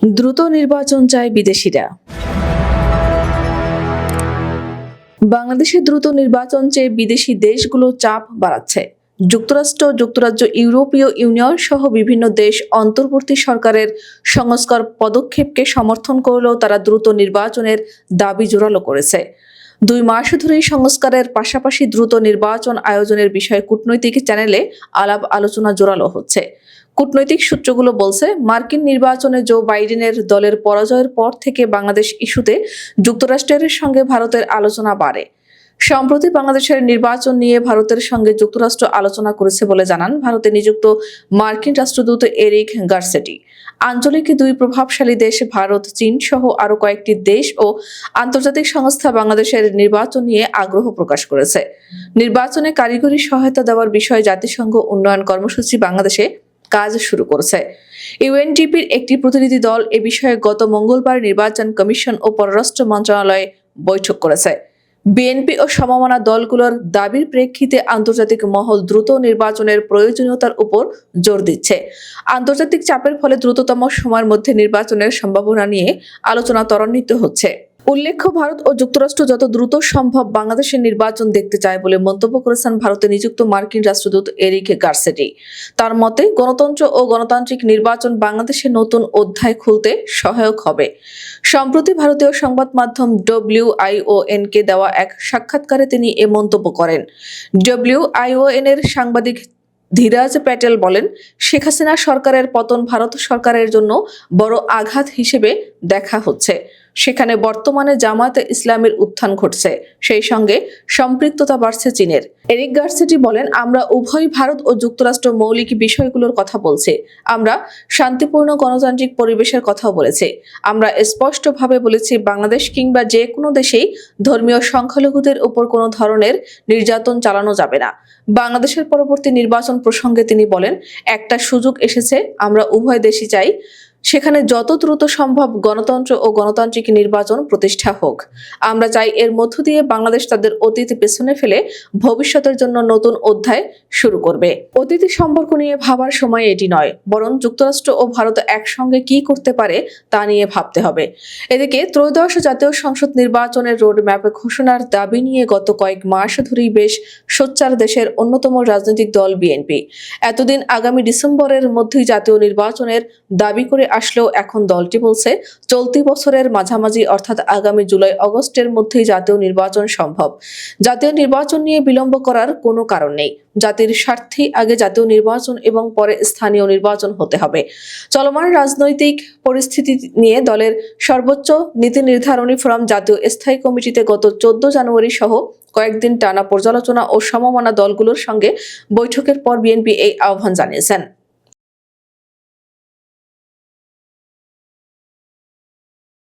দ্রুত নির্বাচন চায় বিদেশিরা। বাংলাদেশে দ্রুত নির্বাচন চেয়ে বিদেশি দেশগুলো চাপ বাড়াচ্ছে। যুক্তরাষ্ট্র, যুক্তরাজ্য, ইউরোপীয় ইউনিয়ন সহ বিভিন্ন দেশ অন্তর্বর্তী সরকারের সংস্কার পদক্ষেপকে সমর্থন করলেও তারা দ্রুত নির্বাচনের দাবি জোরালো করেছে। 2 মাস ধরেই সংস্কারের পাশাপাশি দ্রুত নির্বাচন আয়োজনের বিষয়ে কূটনৈতিক চ্যানেলে আলাপ আলোচনা জোরালো হচ্ছে। কূটনৈতিক সূত্রগুলো বলছে, মার্কিন নির্বাচনে জো বাইডেনের দলের পরাজয়ের পর থেকে বাংলাদেশ ইস্যুতে যুক্তরাষ্ট্রের সঙ্গে ভারতের আলোচনা বাড়ে। সম্প্রতি বাংলাদেশের নির্বাচন নিয়ে ভারতের সঙ্গে যুক্তরাষ্ট্র আলোচনা করেছে বলে জানান ভারতে নিযুক্ত মার্কিন রাষ্ট্রদূত এরিক গারসেটি। আঞ্চলিক 2 প্রভাবশালী দেশ ভারত, চীন সহ আরও কয়েকটি দেশ ও আন্তর্জাতিক সংস্থা বাংলাদেশের নির্বাচন নিয়ে আগ্রহ প্রকাশ করেছে। নির্বাচনে কারিগরি সহায়তা দেওয়ার বিষয়ে জাতিসংঘ উন্নয়ন কর্মসূচি বাংলাদেশে কাজ শুরু করেছে। ইউএনডিপির একটি প্রতিনিধি দল এ বিষয়ে গত মঙ্গলবার নির্বাচন কমিশন ও পররাষ্ট্র মন্ত্রণালয়ে বৈঠক করেছে। বিএনপি ও সমমনা দলগুলোর দাবির প্রেক্ষিতে আন্তর্জাতিক মহল দ্রুত নির্বাচনের প্রয়োজনীয়তার উপর জোর দিচ্ছে। আন্তর্জাতিক চাপের ফলে দ্রুততম সময়ের মধ্যে নির্বাচনের সম্ভাবনা নিয়ে আলোচনা ত্বরান্বিত হচ্ছে। উল্লেখ্য, ভারত ও যুক্তরাষ্ট্র যত দ্রুত সম্ভব বাংলাদেশের নির্বাচন দেখতে চায় বলে মন্তব্য করেছেন ভারতে নিযুক্ত মার্কিন রাষ্ট্রদূত এরিক গারসেটি। তার মতে, গণতন্ত্র ও গণতান্ত্রিক নির্বাচন বাংলাদেশের নতুন অধ্যায় খুলতে সহায়ক হবে। সম্প্রতি ভারতীয় সংবাদ মাধ্যম WION-কে দেওয়া এক সাক্ষাৎকারে তিনি এ মন্তব্য করেন। WION-এর সাংবাদিক ধীরাজ প্যাটেল বলেন, শেখ হাসিনা সরকারের পতন ভারত সরকারের জন্য বড় আঘাত হিসেবে দেখা হচ্ছে। সেখানে বর্তমানে জামায়াতে ইসলামের উত্থান ঘটছে, সেই সঙ্গে সম্পৃক্ততা বাড়ছে চীনের। এরিক গারসেটি বলেন, আমরা উভয় ভারত ও যুক্তরাষ্ট্র মৌলিক বিষয়গুলোর কথা বলছি। আমরা শান্তিপূর্ণ গণতান্ত্রিক পরিবেশের কথাও বলেছি। আমরা স্পষ্টভাবে বলেছি, বাংলাদেশ কিংবা যে কোনো দেশেই ধর্মীয় সংখ্যালঘুদের উপর কোনো ধরনের নির্যাতন চালানো যাবে না। বাংলাদেশের পরবর্তী নির্বাচন প্রসঙ্গে তিনি বলেন, একটা সুযোগ এসেছে, আমরা উভয় দেশই চাই সেখানে যত দ্রুত সম্ভব গণতন্ত্র ও গণতান্ত্রিক নির্বাচন প্রতিষ্ঠা হোক। আমরা চাই এর মধ্য দিয়ে বাংলাদেশ তাদের অতীত পেছনে ফেলে ভবিষ্যতের জন্য নতুন অধ্যায় শুরু করবে। অতীত সম্পর্ক নিয়ে ভাবার সময় এটি নয়, বরং যুক্তরাষ্ট্র ও ভারত একসঙ্গে কি করতে পারে তা নিয়ে ভাবতে হবে। এদিকে ত্রয়োদশ জাতীয় সংসদ নির্বাচনের রোডম্যাপ ঘোষণার দাবি নিয়ে গত কয়েক মাস ধরেই বেশ সোচ্চার দেশের অন্যতম রাজনৈতিক দল বিএনপি। এতদিন আগামী ডিসেম্বরের মধ্যেই জাতীয় নির্বাচনের দাবি করে আসলেও এখন দলটি বলছে, চলতি বছরের মাঝামাঝি অর্থাৎ আগামী জুলাই-আগস্টের মধ্যেই জাতীয় নির্বাচন সম্ভব। জাতীয় নির্বাচন নিয়ে বিলম্ব করার কোনো কারণ নেই। জাতির স্বার্থেই আগে জাতীয় নির্বাচন এবং পরে স্থানীয় নির্বাচন হতে হবে। চলমান রাজনৈতিক পরিস্থিতি নিয়ে দলের সর্বোচ্চ নীতি নির্ধারণী ফোরাম জাতীয় স্থায়ী কমিটিতে গত 14 জানুয়ারি সহ কয়েকদিন টানা পর্যালোচনা ও সমমনা দলগুলোর সঙ্গে বৈঠকের পর বিএনপি এই আহ্বান জানিয়েছেন।